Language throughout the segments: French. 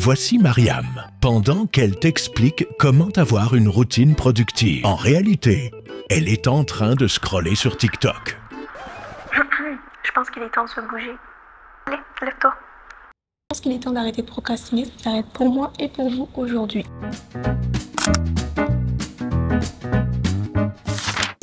Voici Mariam, pendant qu'elle t'explique comment avoir une routine productive. En réalité, elle est en train de scroller sur TikTok. Je pense qu'il est temps de se bouger. Allez, lève-toi. Je pense qu'il est temps d'arrêter de procrastiner, ça va être pour moi et pour vous aujourd'hui.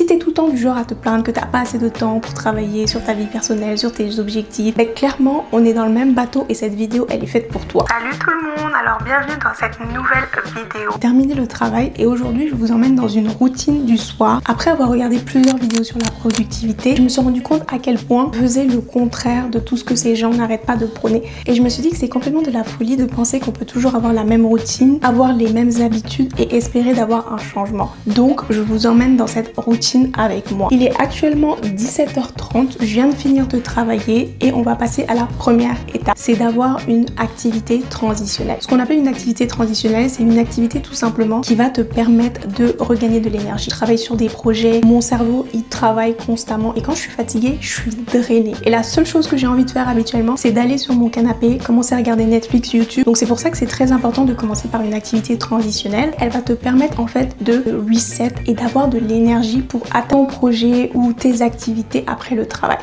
Si t'es tout le temps du genre à te plaindre que t'as pas assez de temps pour travailler sur ta vie personnelle, sur tes objectifs, ben clairement on est dans le même bateau et cette vidéo elle est faite pour toi. Salut tout le monde, alors bienvenue dans cette nouvelle vidéo. J'ai terminé le travail et aujourd'hui je vous emmène dans une routine du soir. Après avoir regardé plusieurs vidéos sur la productivité, je me suis rendu compte à quel point je faisais le contraire de tout ce que ces gens n'arrêtent pas de prôner. Et je me suis dit que c'est complètement de la folie de penser qu'on peut toujours avoir la même routine, avoir les mêmes habitudes et espérer d'avoir un changement. Donc je vous emmène dans cette routine avec moi. Il est actuellement 17h30, je viens de finir de travailler et on va passer à la première étape. C'est d'avoir une activité transitionnelle. Ce qu'on appelle une activité transitionnelle, c'est une activité tout simplement qui va te permettre de regagner de l'énergie. Je travaille sur des projets, mon cerveau il travaille constamment et quand je suis fatiguée, je suis drainée. Et la seule chose que j'ai envie de faire habituellement, c'est d'aller sur mon canapé, commencer à regarder Netflix, YouTube. Donc c'est pour ça que c'est très important de commencer par une activité transitionnelle. Elle va te permettre en fait de reset et d'avoir de l'énergie pour atteindre ton projet ou tes activités après le travail.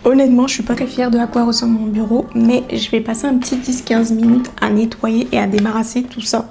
Honnêtement, je suis pas très fière de à quoi ressemble mon bureau, mais je vais passer un petit 10-15 minutes à nettoyer et à débarrasser tout ça.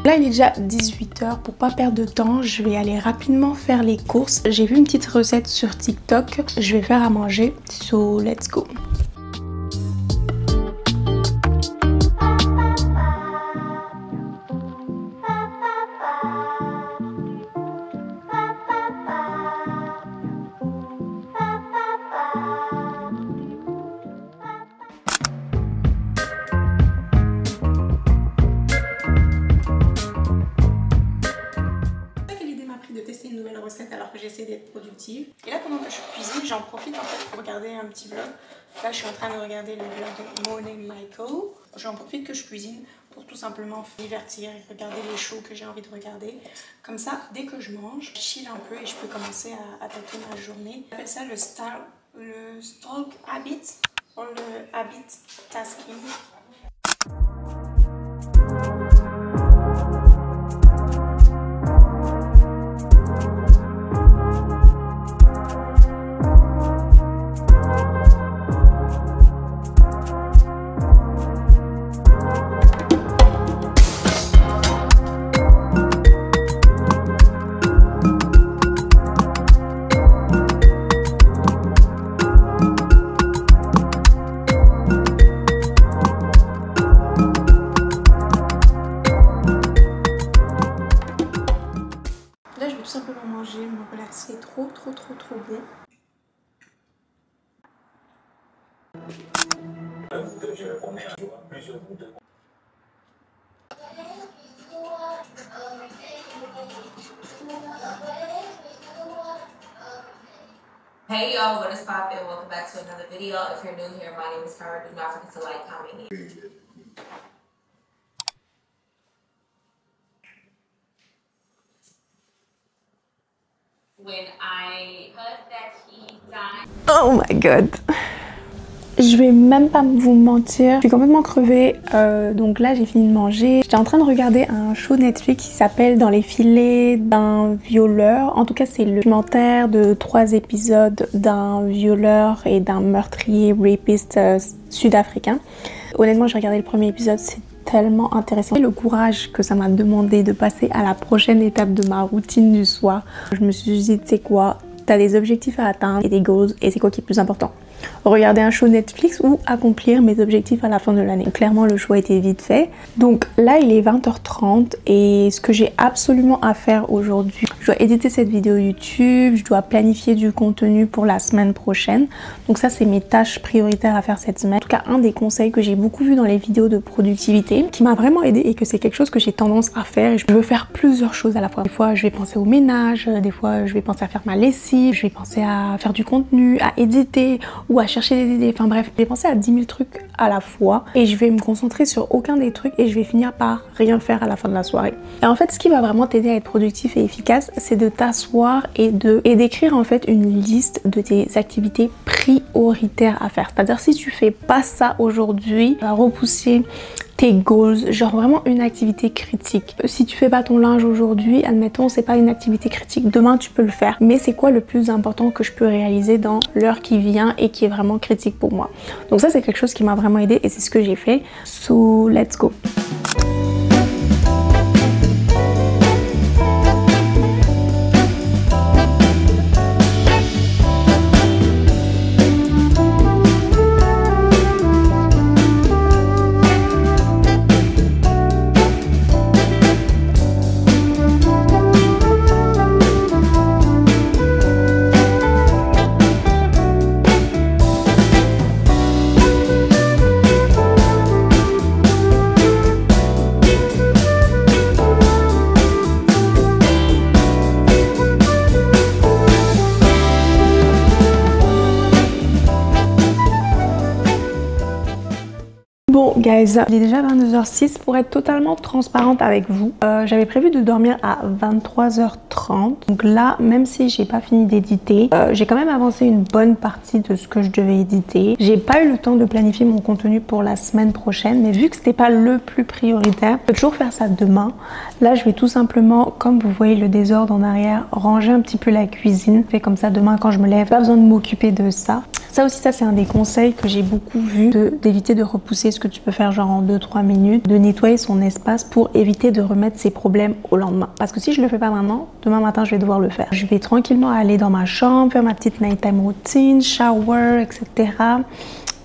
Là il est déjà 18h, pour pas perdre de temps, je vais aller rapidement faire les courses. J'ai vu une petite recette sur TikTok, je vais faire à manger, so let's go. Alors que j'essaie d'être productive. Et là pendant que je cuisine, j'en profite en fait pour regarder un petit vlog. Là je suis en train de regarder le vlog de Morning Michael. J'en profite que je cuisine pour tout simplement divertir et regarder les shows que j'ai envie de regarder. Comme ça, dès que je mange, je chill un peu et je peux commencer à attaquer ma journée. On appelle ça le stalk habit ou le habit tasking. Là, je vais tout simplement manger, me relaxer, trop bon. Hey y'all, what is poppin'? Welcome back to another video. If you're new here, my name is Cara. Do not forget to like, comment, and when I heard that he died. Oh my god. Je vais même pas vous mentir, je suis complètement crevée, donc là j'ai fini de manger. J'étais en train de regarder un show Netflix qui s'appelle Dans les filets d'un violeur. En tout cas c'est le documentaire de 3 épisodes d'un violeur et d'un meurtrier rapiste sud-africain. Honnêtement j'ai regardé le premier épisode, c'est tellement intéressant. Et le courage que ça m'a demandé de passer à la prochaine étape de ma routine du soir. Je me suis dit, tu sais quoi, t'as des objectifs à atteindre et des goals et c'est quoi qui est le plus important? regarder un show Netflix ou accomplir mes objectifs à la fin de l'année. Clairement, le choix était vite fait. Donc là, il est 20h30 et ce que j'ai absolument à faire aujourd'hui, je dois éditer cette vidéo YouTube, je dois planifier du contenu pour la semaine prochaine. Donc ça, c'est mes tâches prioritaires à faire cette semaine. En tout cas, un des conseils que j'ai beaucoup vu dans les vidéos de productivité, qui m'a vraiment aidé et que c'est quelque chose que j'ai tendance à faire. Et je veux faire plusieurs choses à la fois. Des fois, je vais penser au ménage, des fois, je vais penser à faire ma lessive, je vais penser à faire du contenu, à éditer ou à chercher des idées. Enfin bref, je vais penser à 10 000 trucs à la fois et je vais me concentrer sur aucun des trucs et je vais finir par rien faire à la fin de la soirée. Et en fait, ce qui va vraiment t'aider à être productif et efficace, c'est de t'asseoir et d'écrire en fait une liste de tes activités prioritaires à faire. C'est-à-dire si tu fais pas ça aujourd'hui, tu vas repousser tes goals, genre vraiment une activité critique. Si tu fais pas ton linge aujourd'hui, admettons, c'est pas une activité critique, demain tu peux le faire. Mais c'est quoi le plus important que je peux réaliser dans l'heure qui vient et qui est vraiment critique pour moi? Donc ça, c'est quelque chose qui m'a vraiment aidé et c'est ce que j'ai fait. So, let's go! Bon guys, il est déjà 22h06 pour être totalement transparente avec vous. J'avais prévu de dormir à 23h30. Donc là, même si j'ai pas fini d'éditer, j'ai quand même avancé une bonne partie de ce que je devais éditer. J'ai pas eu le temps de planifier mon contenu pour la semaine prochaine, mais vu que c'était pas le plus prioritaire, je peux toujours faire ça demain. Là, je vais tout simplement, comme vous voyez le désordre en arrière, ranger un petit peu la cuisine. Fait comme ça, demain quand je me lève, pas besoin de m'occuper de ça. Ça aussi, ça c'est un des conseils que j'ai beaucoup vu, d'éviter de repousser ce que tu peux faire genre en 2-3 minutes, de nettoyer son espace pour éviter de remettre ses problèmes au lendemain. Parce que si je le fais pas maintenant, demain matin je vais devoir le faire. Je vais tranquillement aller dans ma chambre, faire ma petite nighttime routine, shower, etc.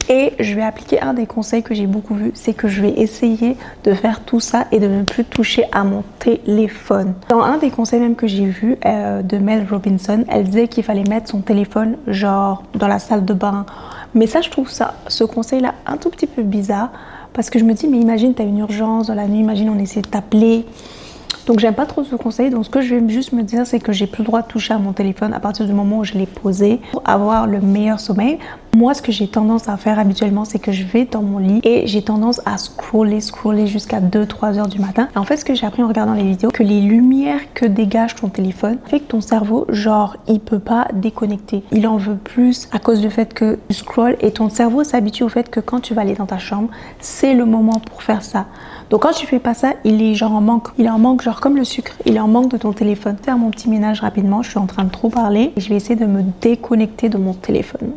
Et je vais appliquer un des conseils que j'ai beaucoup vu, c'est que je vais essayer de faire tout ça et de ne plus toucher à mon téléphone. Dans un des conseils même que j'ai vu de Mel Robinson, elle disait qu'il fallait mettre son téléphone genre dans la salle de bain. Mais ça, je trouve ce conseil-là un tout petit peu bizarre parce que je me dis, mais imagine, tu as une urgence dans la nuit, imagine, on essaie de t'appeler. Donc j'aime pas trop ce conseil, donc ce que je vais juste me dire, c'est que j'ai plus le droit de toucher à mon téléphone à partir du moment où je l'ai posé pour avoir le meilleur sommeil. Moi, ce que j'ai tendance à faire habituellement, c'est que je vais dans mon lit et j'ai tendance à scroller jusqu'à 2-3 heures du matin. Et en fait, ce que j'ai appris en regardant les vidéos, que les lumières que dégage ton téléphone fait que ton cerveau, genre, il peut pas déconnecter. Il en veut plus à cause du fait que tu scrolles et ton cerveau s'habitue au fait que quand tu vas aller dans ta chambre, c'est le moment pour faire ça. Donc quand tu fais pas ça, il est genre en manque. Il est en manque, genre comme le sucre, il est en manque de ton téléphone. Faire mon petit ménage rapidement, je suis en train de trop parler et je vais essayer de me déconnecter de mon téléphone.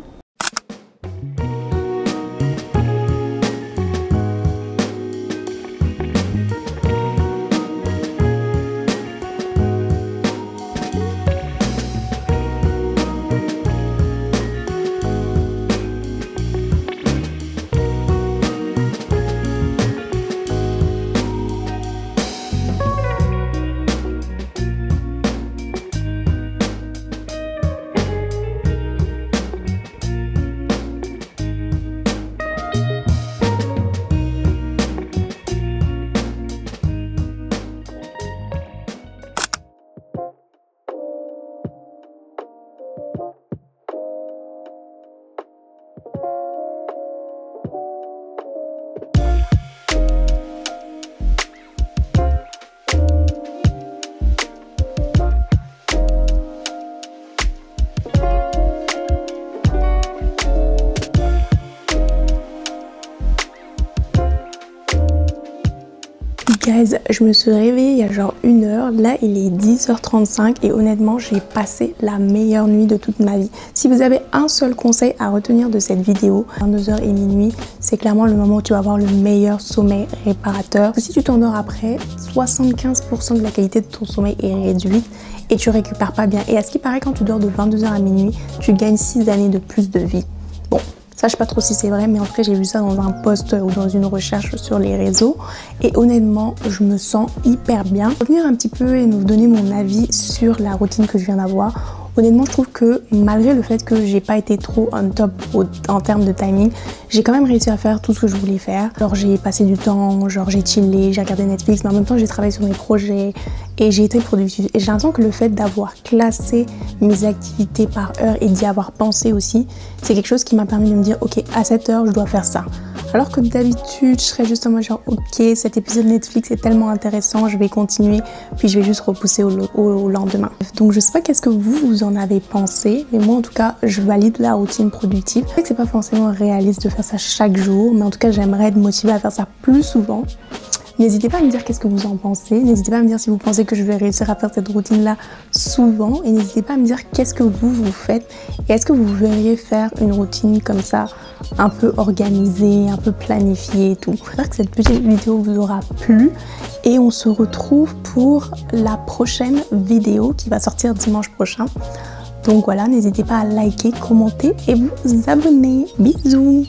Guys, je me suis réveillée il y a genre 1 heure, là il est 10h35 et honnêtement j'ai passé la meilleure nuit de toute ma vie. Si vous avez un seul conseil à retenir de cette vidéo, 22h et minuit, c'est clairement le moment où tu vas avoir le meilleur sommeil réparateur. Si tu t'endors après, 75% de la qualité de ton sommeil est réduite et tu récupères pas bien. Et à ce qui paraît, quand tu dors de 22h à minuit, tu gagnes 6 années de plus de vie. Bon, ça je sais pas trop si c'est vrai, mais en tout cas j'ai vu ça dans un post ou dans une recherche sur les réseaux et honnêtement je me sens hyper bien. Je vais revenir un petit peu et vous donner mon avis sur la routine que je viens d'avoir. Honnêtement, je trouve que malgré le fait que j'ai pas été trop on top en termes de timing, j'ai quand même réussi à faire tout ce que je voulais faire. Alors j'ai passé du temps, genre j'ai chillé, j'ai regardé Netflix, mais en même temps j'ai travaillé sur mes projets et j'ai été productive. Et j'ai l'impression que le fait d'avoir classé mes activités par heure et d'y avoir pensé aussi, c'est quelque chose qui m'a permis de me dire ok, à cette heure je dois faire ça. Alors que d'habitude, je serais juste en mode genre ok, cet épisode Netflix est tellement intéressant, je vais continuer, puis je vais juste repousser au lendemain. Donc je sais pas qu'est-ce que vous en avez pensé, mais moi en tout cas, je valide la routine productive. Je sais que c'est pas forcément réaliste de faire ça chaque jour, mais en tout cas, j'aimerais être motivée à faire ça plus souvent. N'hésitez pas à me dire qu'est-ce que vous en pensez, n'hésitez pas à me dire si vous pensez que je vais réussir à faire cette routine-là souvent et n'hésitez pas à me dire qu'est-ce que vous faites et est-ce que vous verriez faire une routine comme ça, un peu organisée, un peu planifiée et tout. J'espère que cette petite vidéo vous aura plu et on se retrouve pour la prochaine vidéo qui va sortir dimanche prochain. Donc voilà, n'hésitez pas à liker, commenter et vous abonner. Bisous!